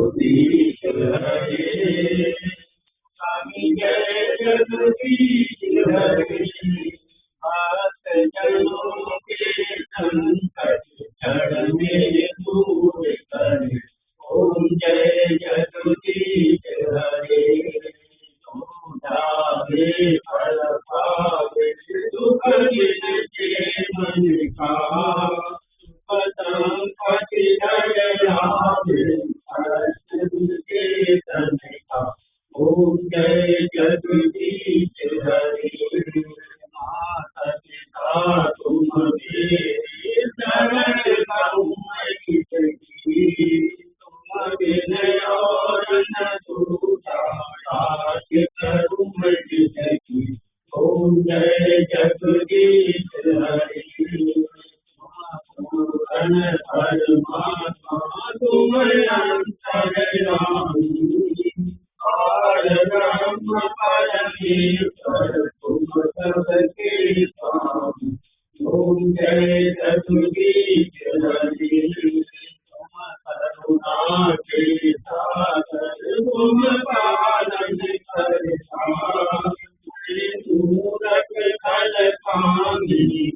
जगदीश हरे स्वामी जय जगदीश हरे भक्त जनों के संकट क्षण में दूर करे ओम जय जगदीश हरे धारे फल पावे दुख जिनके मन का पतंग पति लावे के तन का ओम जय जगदीश हरे माता पिता तुम मेरे शरण गहूँ तुम बिन और न दूजा करूँ मैं जिसकी ओम जय जगदीश हरे पूर्ण परमात्मा तुम अंतर्यामी और ब्रह्म परमेश्वर तुम सबके स्वामी ओम जय जगदीश हरे करुणा के सागर तुम पालन करता मूरत फल पानी